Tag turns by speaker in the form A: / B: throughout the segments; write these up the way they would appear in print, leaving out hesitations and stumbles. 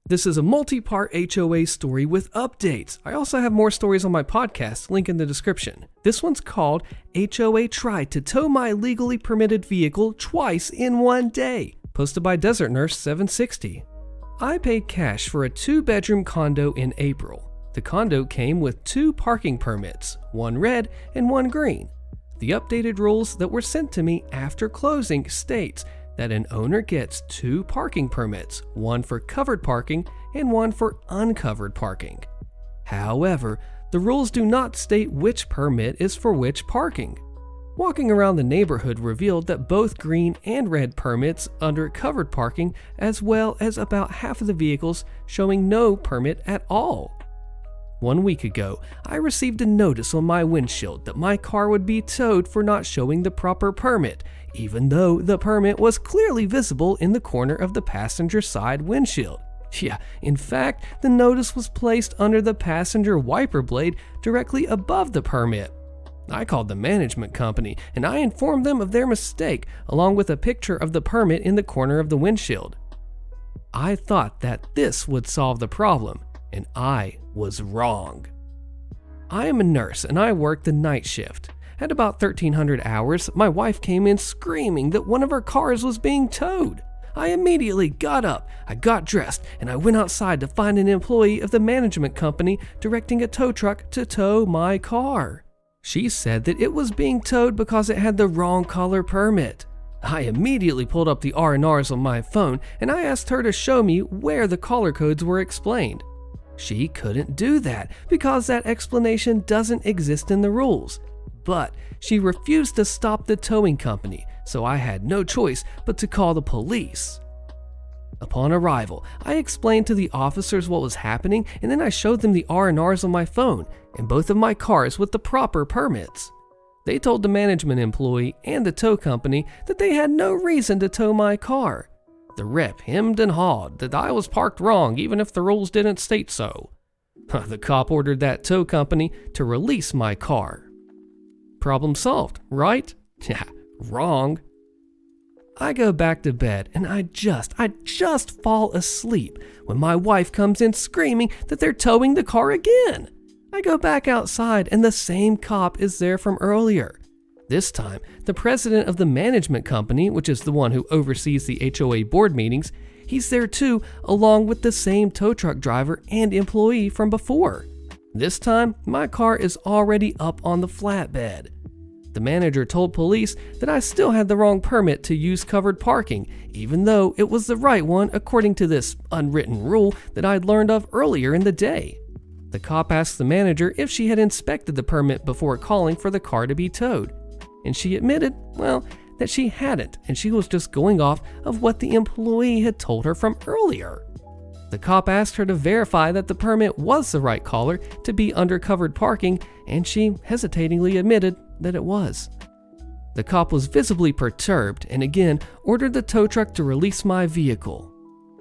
A: This is a multi-part HOA story with updates. I also have more stories on my podcast, link in the description. This one's called HOA Tried to Tow My Legally Permitted Vehicle Twice in One Day, posted by Desert Nurse 760. I paid cash for a 2-bedroom condo in April. The condo came with 2 parking permits, one red and one green. The updated rules that were sent to me after closing states that an owner gets 2 parking permits, one for covered parking and one for uncovered parking. However, the rules do not state which permit is for which parking. Walking around the neighborhood revealed that both green and red permits under covered parking, as well as about half of the vehicles showing no permit at all. 1 week ago, I received a notice on my windshield that my car would be towed for not showing the proper permit, even though the permit was clearly visible in the corner of the passenger side windshield. Yeah, in fact, the notice was placed under the passenger wiper blade directly above the permit. I called the management company and I informed them of their mistake, along with a picture of the permit in the corner of the windshield. I thought that this would solve the problem, and I was wrong. I am a nurse and I work the night shift. At about 1300 hours, my wife came in screaming that one of her cars was being towed. I immediately got up, I got dressed, and I went outside to find an employee of the management company directing a tow truck to tow my car. She said that it was being towed because it had the wrong color permit. I immediately pulled up the R&Rs on my phone and I asked her to show me where the color codes were explained. She couldn't do that because that explanation doesn't exist in the rules. But she refused to stop the towing company, so I had no choice but to call the police. Upon arrival, I explained to the officers what was happening, and then I showed them the R&Rs on my phone and both of my cars with the proper permits. They told the management employee and the tow company that they had no reason to tow my car. The rep hemmed and hawed that I was parked wrong even if the rules didn't state so. The cop ordered that tow company to release my car. Problem solved, right? Yeah, wrong. I go back to bed and I just fall asleep when my wife comes in screaming that they're towing the car again. I go back outside and the same cop is there from earlier. This time, the president of the management company, which is the one who oversees the HOA board meetings, he's there too, along with the same tow truck driver and employee from before. This time, my car is already up on the flatbed. The manager told police that I still had the wrong permit to use covered parking, even though it was the right one according to this unwritten rule that I'd learned of earlier in the day. The cop asked the manager if she had inspected the permit before calling for the car to be towed, and she admitted, well, that she hadn't, and she was just going off of what the employee had told her from earlier. The cop asked her to verify that the permit was the right color to be under covered parking, and she hesitatingly admitted that it was. The cop was visibly perturbed and again ordered the tow truck to release my vehicle.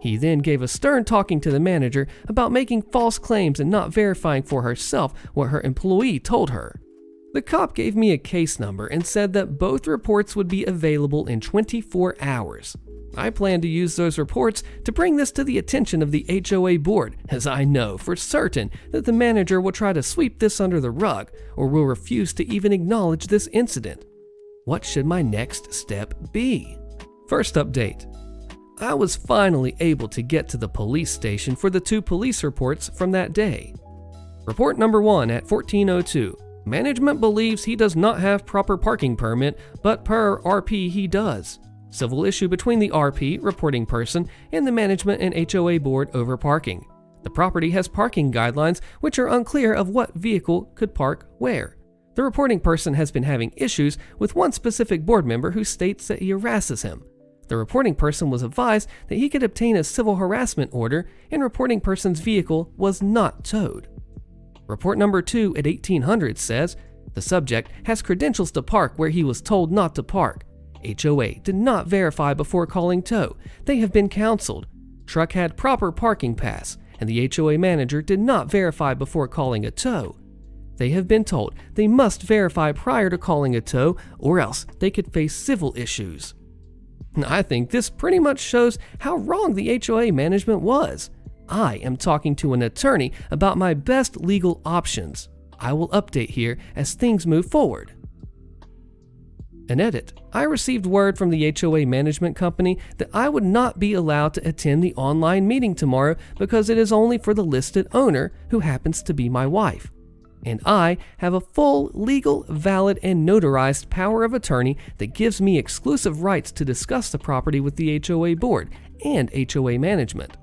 A: He then gave a stern talking to the manager about making false claims and not verifying for herself what her employee told her. The cop gave me a case number and said that both reports would be available in 24 hours. I plan to use those reports to bring this to the attention of the HOA board, as I know for certain that the manager will try to sweep this under the rug or will refuse to even acknowledge this incident. What should my next step be? First update. I was finally able to get to the police station for the 2 police reports from that day. Report number 1 at 14:02. Management believes he does not have proper parking permit, but per RP he does. Civil issue between the RP, reporting person, and the management and HOA board over parking. The property has parking guidelines which are unclear of what vehicle could park where. The reporting person has been having issues with one specific board member who states that he harasses him. The reporting person was advised that he could obtain a civil harassment order, and reporting person's vehicle was not towed. Report number 2 at 1800 says, the subject has credentials to park where he was told not to park. HOA did not verify before calling tow. They have been counseled. Truck had proper parking pass, and the HOA manager did not verify before calling a tow. They have been told they must verify prior to calling a tow, or else they could face civil issues. I think this pretty much shows how wrong the HOA management was. I am talking to an attorney about my best legal options. I will update here as things move forward. An edit. I received word from the HOA management company that I would not be allowed to attend the online meeting tomorrow because it is only for the listed owner, who happens to be my wife. And I have a full, legal, valid, and notarized power of attorney that gives me exclusive rights to discuss the property with the HOA board and HOA management.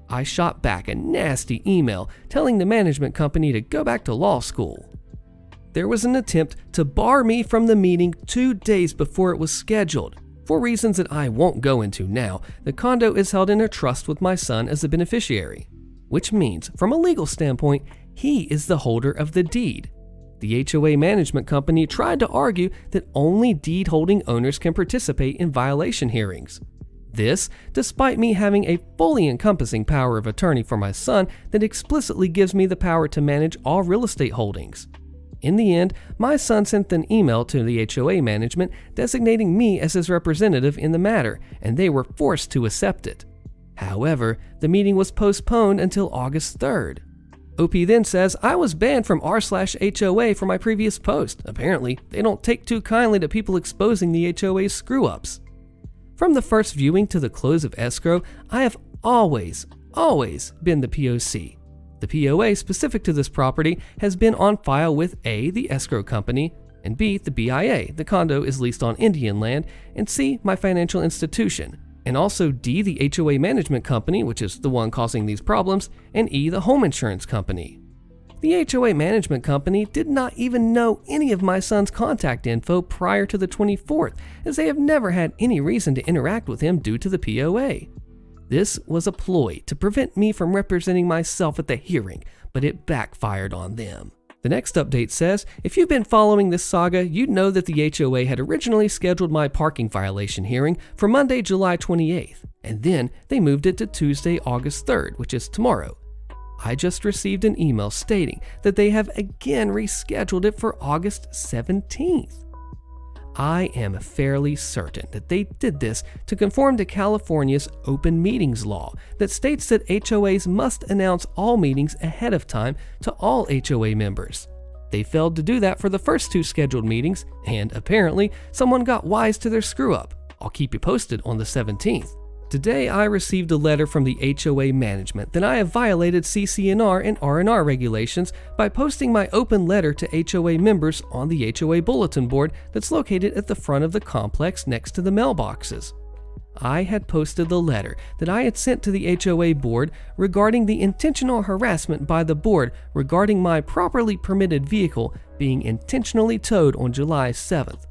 A: I shot back a nasty email telling the management company to go back to law school. There was an attempt to bar me from the meeting 2 days before it was scheduled. For reasons that I won't go into now, the condo is held in a trust with my son as a beneficiary, which means, from a legal standpoint, he is the holder of the deed. The HOA management company tried to argue that only deed-holding owners can participate in violation hearings. This, despite me having a fully encompassing power of attorney for my son that explicitly gives me the power to manage all real estate holdings. In the end, my son sent an email to the HOA management designating me as his representative in the matter, and they were forced to accept it. However, the meeting was postponed until August 3rd. OP then says I was banned from r/HOA for my previous post. Apparently, they don't take too kindly to people exposing the HOA's screw-ups. From the first viewing to the close of escrow, I have always been the POC. The POA specific to this property has been on file with A, the escrow company, and B, the BIA, the condo is leased on Indian land, and C, my financial institution, and also D, the HOA management company, which is the one causing these problems, and E, the home insurance company. The HOA management company did not even know any of my son's contact info prior to the 24th, as they have never had any reason to interact with him due to the POA. This was a ploy to prevent me from representing myself at the hearing, but it backfired on them. The next update says, if you've been following this saga, you'd know that the HOA had originally scheduled my parking violation hearing for Monday, July 28th, and then they moved it to Tuesday, August 3rd, which is tomorrow. I just received an email stating that they have again rescheduled it for August 17th. I am fairly certain that they did this to conform to California's open meetings law that states that HOAs must announce all meetings ahead of time to all HOA members. They failed to do that for the first 2 scheduled meetings, and apparently someone got wise to their screw-up. I'll keep you posted on the 17th. Today I received a letter from the HOA management that I have violated CC&R and R&R regulations by posting my open letter to HOA members on the HOA bulletin board that's located at the front of the complex next to the mailboxes. I had posted the letter that I had sent to the HOA board regarding the intentional harassment by the board regarding my properly permitted vehicle being intentionally towed on July 7th.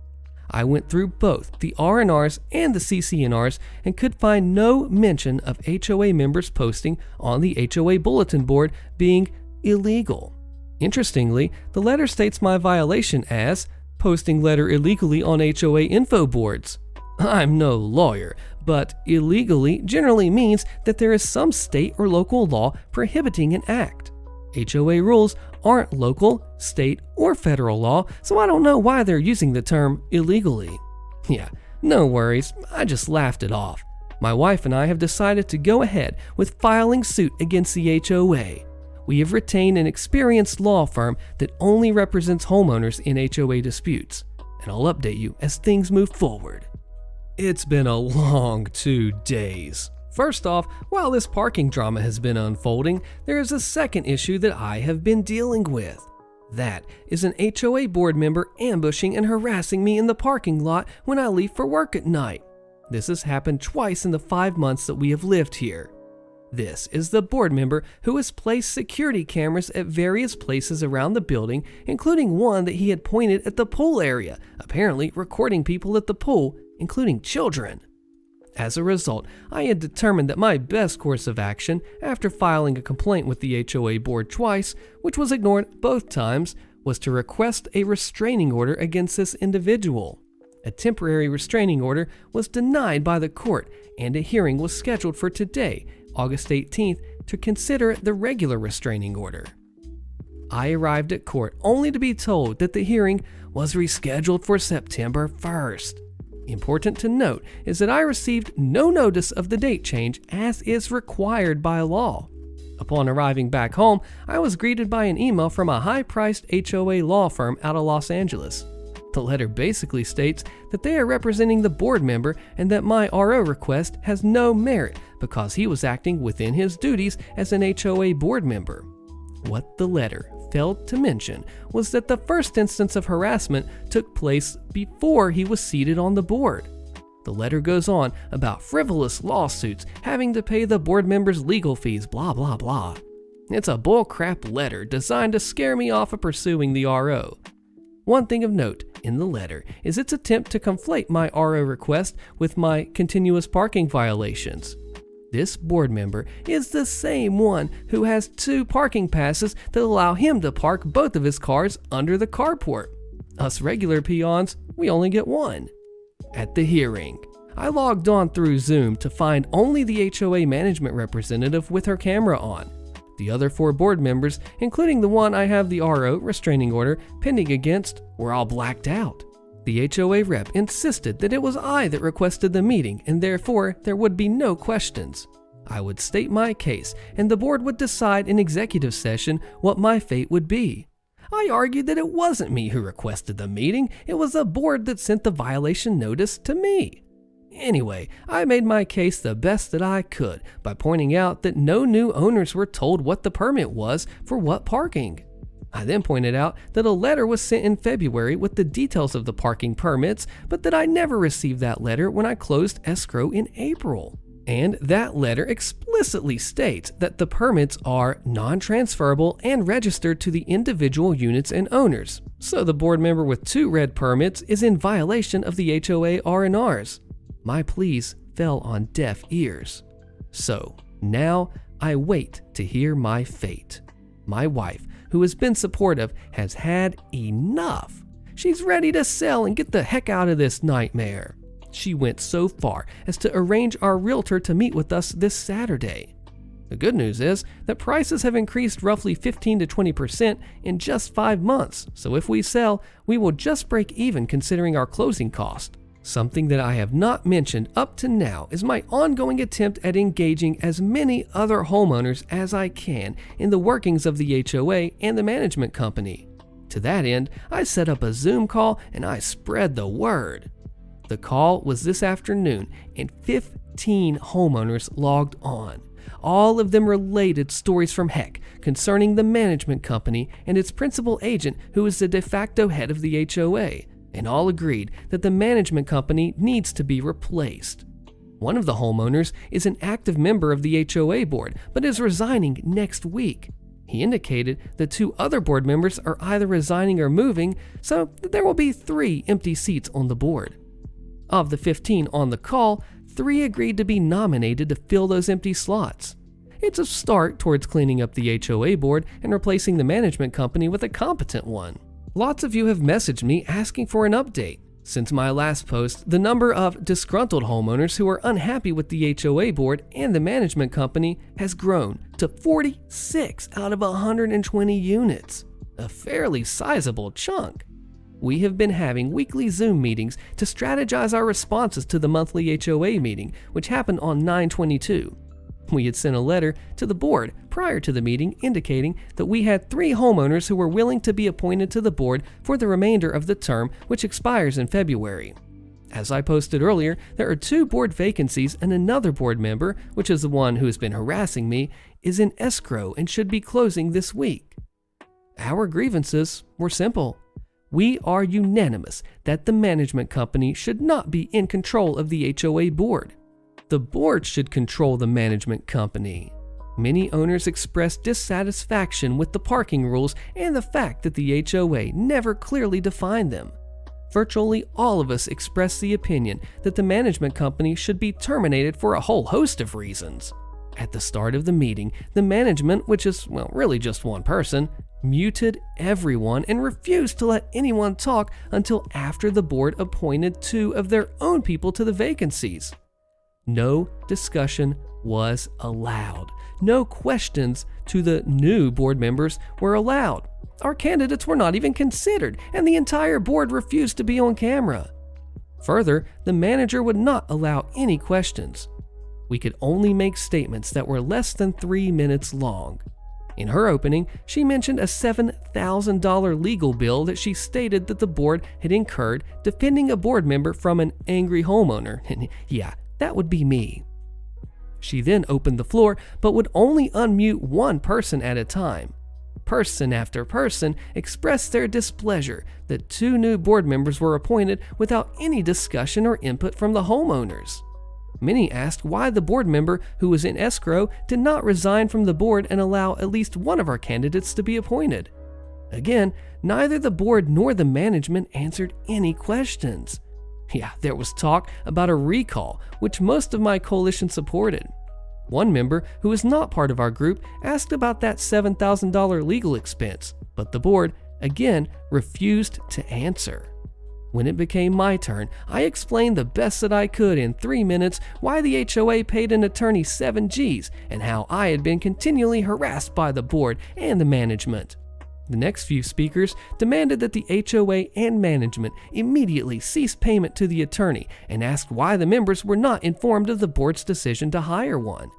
A: I went through both the R&Rs and the CC&Rs and could find no mention of HOA members posting on the HOA bulletin board being illegal. Interestingly, the letter states my violation as posting letter illegally on HOA info boards. I'm no lawyer, but illegally generally means that there is some state or local law prohibiting an act. HOA rules aren't local, state, or federal law, so I don't know why they're using the term illegally. Yeah, no worries, I just laughed it off. My wife and I have decided to go ahead with filing suit against the HOA. We have retained an experienced law firm that only represents homeowners in HOA disputes, and I'll update you as things move forward. It's been a long 2 days. First off, while this parking drama has been unfolding, there is a second issue that I have been dealing with. That is an HOA board member ambushing and harassing me in the parking lot when I leave for work at night. This has happened twice in the 5 months that we have lived here. This is the board member who has placed security cameras at various places around the building, including one that he had pointed at the pool area, apparently recording people at the pool, including children. As a result, I had determined that my best course of action, after filing a complaint with the HOA board twice, which was ignored both times, was to request a restraining order against this individual. A temporary restraining order was denied by the court, and a hearing was scheduled for today, August 18th, to consider the regular restraining order. I arrived at court only to be told that the hearing was rescheduled for September 1st. Important to note is that I received no notice of the date change as is required by law. Upon arriving back home, I was greeted by an email from a high-priced HOA law firm out of Los Angeles. The letter basically states that they are representing the board member and that my RO request has no merit because he was acting within his duties as an HOA board member. What the letter failed to mention was that the first instance of harassment took place before he was seated on the board. The letter goes on about frivolous lawsuits, having to pay the board members' legal fees, blah blah blah. It's a bullcrap letter designed to scare me off of pursuing the RO. One thing of note in the letter is its attempt to conflate my RO request with my continuous parking violations. This board member is the same one who has 2 parking passes that allow him to park both of his cars under the carport. Us regular peons, we only get 1. At the hearing, I logged on through Zoom to find only the HOA management representative with her camera on. The other 4 board members, including the one I have the RO restraining order pending against, were all blacked out. The HOA rep insisted that it was I that requested the meeting and therefore there would be no questions. I would state my case and the board would decide in executive session what my fate would be. I argued that it wasn't me who requested the meeting, it was the board that sent the violation notice to me. Anyway, I made my case the best that I could by pointing out that no new owners were told what the permit was for what parking. I then pointed out that a letter was sent in February with the details of the parking permits, but that I never received that letter when I closed escrow in April. And that letter explicitly states that the permits are non-transferable and registered to the individual units and owners. So the board member with 2 red permits is in violation of the HOA R&Rs. My pleas fell on deaf ears. So now I wait to hear my fate. My wife, who has been supportive, has had enough. She's ready to sell and get the heck out of this nightmare. She went so far as to arrange our realtor to meet with us this Saturday. The good news is that prices have increased roughly 15 to 20% in just 5 months, so if we sell, we will just break even considering our closing cost. Something that I have not mentioned up to now is my ongoing attempt at engaging as many other homeowners as I can in the workings of the HOA and the management company. To that end, I set up a Zoom call and I spread the word. The call was this afternoon and 15 homeowners logged on. All of them related stories from heck concerning the management company and its principal agent who is the de facto head of the HOA, and all agreed that the management company needs to be replaced. One of the homeowners is an active member of the HOA board but is resigning next week. He indicated that 2 other board members are either resigning or moving, so there will be 3 empty seats on the board. Of the 15 on the call, 3 agreed to be nominated to fill those empty slots. It's a start towards cleaning up the HOA board and replacing the management company with a competent one. Lots of you have messaged me asking for an update. Since my last post, the number of disgruntled homeowners who are unhappy with the HOA board and the management company has grown to 46 out of 120 units, a fairly sizable chunk. We have been having weekly Zoom meetings to strategize our responses to the monthly HOA meeting, which happened on 9/22. We had sent a letter to the board prior to the meeting indicating that we had 3 homeowners who were willing to be appointed to the board for the remainder of the term, which expires in February. As I posted earlier, there are 2 board vacancies and another board member, which is the one who has been harassing me, is in escrow and should be closing this week. Our grievances were simple. We are unanimous that the management company should not be in control of the HOA board. The board should control the management company. Many owners expressed dissatisfaction with the parking rules and the fact that the HOA never clearly defined them. Virtually all of us expressed the opinion that the management company should be terminated for a whole host of reasons. At the start of the meeting, the management, which is, really just one person, muted everyone and refused to let anyone talk until after the board appointed 2 of their own people to the vacancies. No discussion was allowed. No questions to the new board members were allowed. Our candidates were not even considered, and the entire board refused to be on camera. Further, the manager would not allow any questions. We could only make statements that were less than 3 minutes long. In her opening, she mentioned a $7,000 legal bill that she stated that the board had incurred defending a board member from an angry homeowner, and yeah, that would be me. She then opened the floor, but would only unmute one person at a time. Person after person expressed their displeasure that 2 new board members were appointed without any discussion or input from the homeowners. Many asked why the board member who was in escrow did not resign from the board and allow at least one of our candidates to be appointed. Again, neither the board nor the management answered any questions. Yeah, there was talk about a recall, which most of my coalition supported. One member, who is not part of our group, asked about that $7,000 legal expense, but the board, again, refused to answer. When it became my turn, I explained the best that I could in 3 minutes why the HOA paid an attorney 7 Gs and how I had been continually harassed by the board and the management. The next few speakers demanded that the HOA and management immediately cease payment to the attorney and asked why the members were not informed of the board's decision to hire one.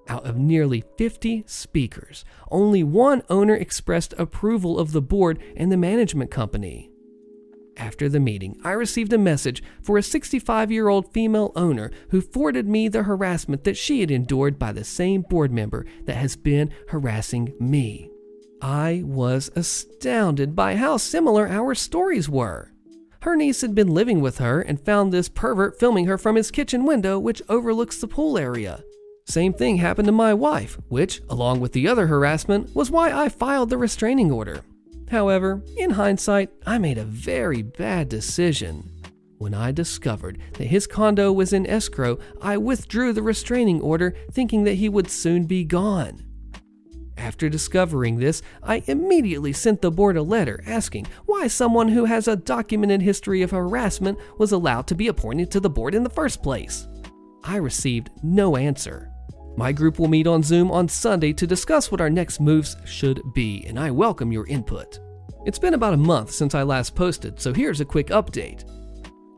A: Out of nearly 50 speakers, only one owner expressed approval of the board and the management company. After the meeting, I received a message for a 65-year-old female owner who forwarded me the harassment that she had endured by the same board member that has been harassing me. I was astounded by how similar our stories were. Her niece had been living with her and found this pervert filming her from his kitchen window, which overlooks the pool area. Same thing happened to my wife, which, along with the other harassment, was why I filed the restraining order. However, in hindsight, I made a very bad decision. When I discovered that his condo was in escrow, I withdrew the restraining order, thinking that he would soon be gone. After discovering this, I immediately sent the board a letter asking why someone who has a documented history of harassment was allowed to be appointed to the board in the first place. I received no answer. My group will meet on Zoom on Sunday to discuss what our next moves should be, and I welcome your input. It's been about a month since I last posted, so here's a quick update.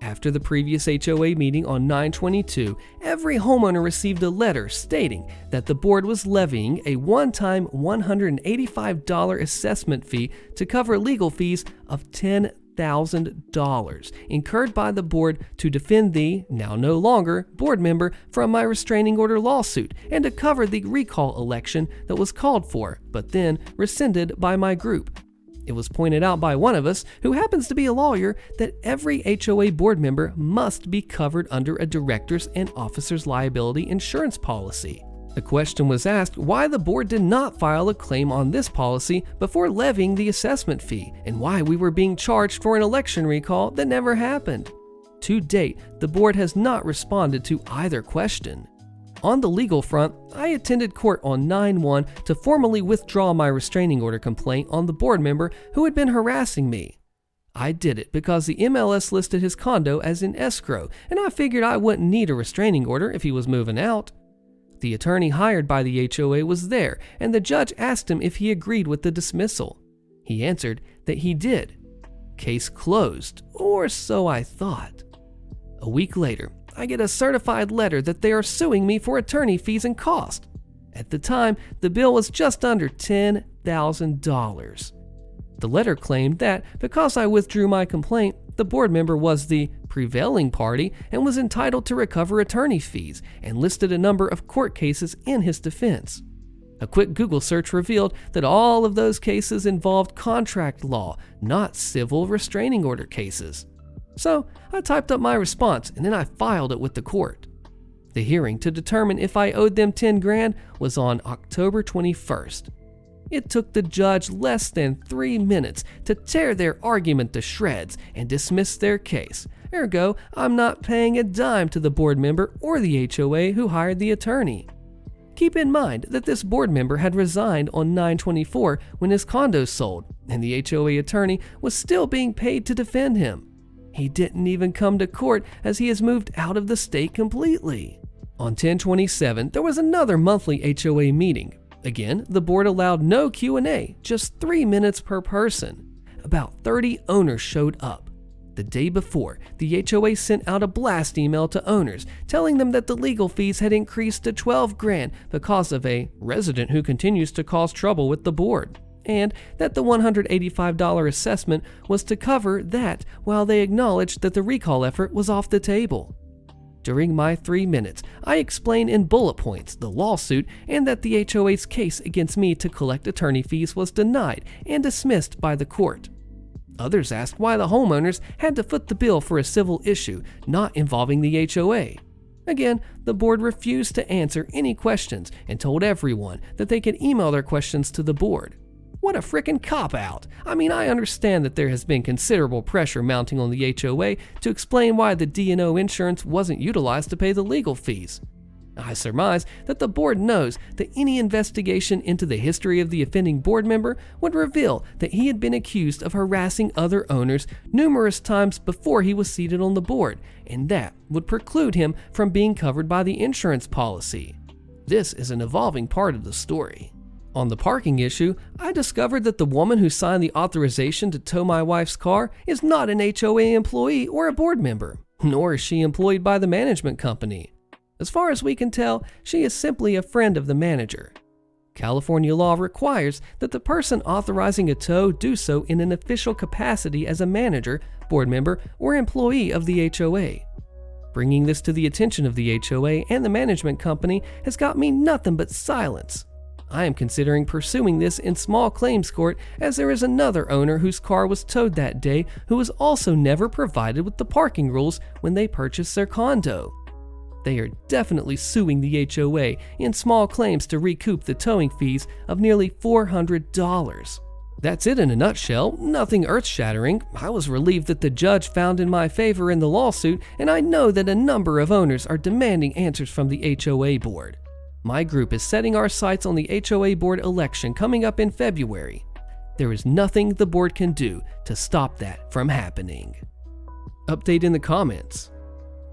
A: After the previous HOA meeting on 9/22, every homeowner received a letter stating that the board was levying a one-time $185 assessment fee to cover legal fees of $10,000 incurred by the board to defend the, now no longer, board member from my restraining order lawsuit and to cover the recall election that was called for, but then rescinded by my group. It was pointed out by one of us, who happens to be a lawyer, that every HOA board member must be covered under a director's and officer's liability insurance policy. The question was asked why the board did not file a claim on this policy before levying the assessment fee, and why we were being charged for an election recall that never happened. To date, the board has not responded to either question. On the legal front, I attended court on 9/1 to formally withdraw my restraining order complaint on the board member who had been harassing me. I did it because the MLS listed his condo as in escrow, and I figured I wouldn't need a restraining order if he was moving out. The attorney hired by the HOA was there, and the judge asked him if he agreed with the dismissal. He answered that he did. Case closed, or so I thought. A week later, I get a certified letter that they are suing me for attorney fees and costs. At the time, the bill was just under $10,000. The letter claimed that because I withdrew my complaint, the board member was the prevailing party and was entitled to recover attorney fees, and listed a number of court cases in his defense. A quick Google search revealed that all of those cases involved contract law, not civil restraining order cases. So I typed up my response and then I filed it with the court. The hearing to determine if I owed them $10,000 was on October 21st. It took the judge less than 3 minutes to tear their argument to shreds and dismiss their case. Ergo, I'm not paying a dime to the board member or the HOA who hired the attorney. Keep in mind that this board member had resigned on 9/24 when his condo sold, and the HOA attorney was still being paid to defend him. He didn't even come to court as he has moved out of the state completely. On 10/27, there was another monthly HOA meeting. Again, the board allowed no Q&A, just 3 minutes per person. About 30 owners showed up. The day before, the HOA sent out a blast email to owners telling them that the legal fees had increased to $12,000 because of a resident who continues to cause trouble with the board, and that the $185 assessment was to cover that, while they acknowledged that the recall effort was off the table. During my 3 minutes, I explained in bullet points the lawsuit and that the HOA's case against me to collect attorney fees was denied and dismissed by the court. Others asked why the homeowners had to foot the bill for a civil issue not involving the HOA. Again, the board refused to answer any questions and told everyone that they could email their questions to the board. What a frickin' cop-out! I mean, I understand that there has been considerable pressure mounting on the HOA to explain why the D&O insurance wasn't utilized to pay the legal fees. I surmise that the board knows that any investigation into the history of the offending board member would reveal that he had been accused of harassing other owners numerous times before he was seated on the board, and that would preclude him from being covered by the insurance policy. This is an evolving part of the story. On the parking issue, I discovered that the woman who signed the authorization to tow my wife's car is not an HOA employee or a board member, nor is she employed by the management company. As far as we can tell, she is simply a friend of the manager. California law requires that the person authorizing a tow do so in an official capacity as a manager, board member, or employee of the HOA. Bringing this to the attention of the HOA and the management company has got me nothing but silence. I am considering pursuing this in small claims court, as there is another owner whose car was towed that day who was also never provided with the parking rules when they purchased their condo. They are definitely suing the HOA in small claims to recoup the towing fees of nearly $400. That's it in a nutshell, nothing earth-shattering. I was relieved that the judge found in my favor in the lawsuit, and I know that a number of owners are demanding answers from the HOA board. My group is setting our sights on the HOA board election coming up in February. There is nothing the board can do to stop that from happening. Update in the comments.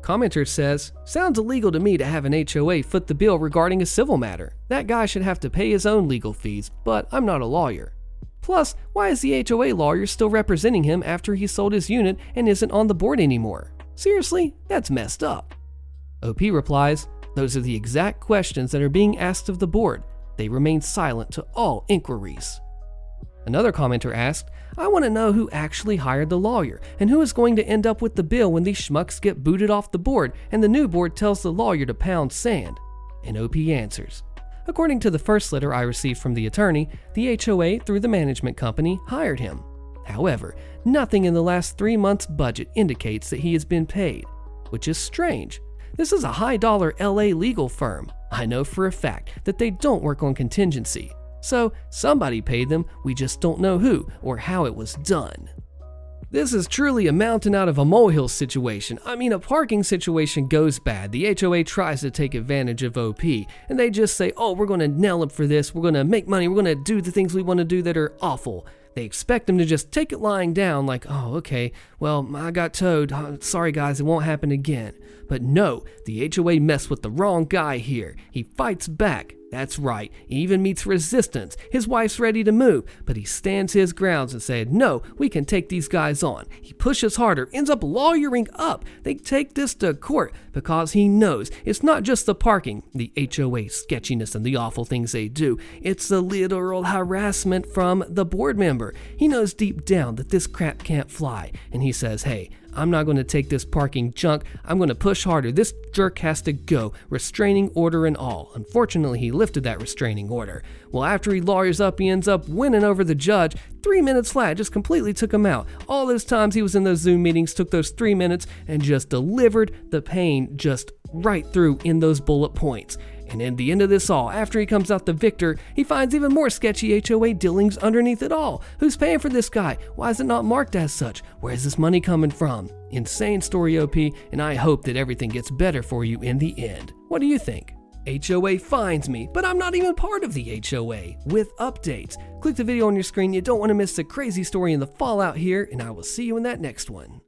A: Commenter says, sounds illegal to me to have an HOA foot the bill regarding a civil matter. That guy should have to pay his own legal fees, but I'm not a lawyer. Plus, why is the HOA lawyer still representing him after he sold his unit and isn't on the board anymore? Seriously, that's messed up. OP replies, those are the exact questions that are being asked of the board. They remain silent to all inquiries. Another commenter asked, I want to know who actually hired the lawyer and who is going to end up with the bill when these schmucks get booted off the board and the new board tells the lawyer to pound sand. And OP answers, according to the first letter I received from the attorney, the HOA through the management company hired him. However, nothing in the last 3 months' budget indicates that he has been paid, which is strange. This is a high-dollar LA legal firm. I know for a fact that they don't work on contingency. So somebody paid them, we just don't know who or how it was done. This is truly a mountain out of a molehill situation. I mean, a parking situation goes bad. The HOA tries to take advantage of OP, and they just say, oh, we're going to nail him for this. We're going to make money. We're going to do the things we want to do that are awful. They expect him to just take it lying down like, oh, okay, well, I got towed. Sorry, guys, it won't happen again. But no, the HOA messed with the wrong guy here. He fights back. That's right, he even meets resistance. His wife's ready to move, but he stands his grounds and said, no, we can take these guys on. He pushes harder, ends up lawyering up. They take this to court because he knows it's not just the parking, the HOA sketchiness and the awful things they do. It's the literal harassment from the board member. He knows deep down that this crap can't fly, and he says, hey, I'm not going to take this parking junk. I'm going to push harder. This jerk has to go, restraining order and all. Unfortunately, he lifted that restraining order. Well, after he lawyers up, he ends up winning over the judge. 3 minutes flat, just completely took him out. All those times he was in those Zoom meetings, took those 3 minutes and just delivered the pain just right through in those bullet points. And at the end of this all, after he comes out the victor, he finds even more sketchy HOA dealings underneath it all. Who's paying for this guy? Why is it not marked as such? Where's this money coming from? Insane story, OP, and I hope that everything gets better for you in the end. What do you think? HOA finds me, but I'm not even part of the HOA. With updates. Click the video on your screen. You don't want to miss the crazy story and the fallout here, and I will see you in that next one.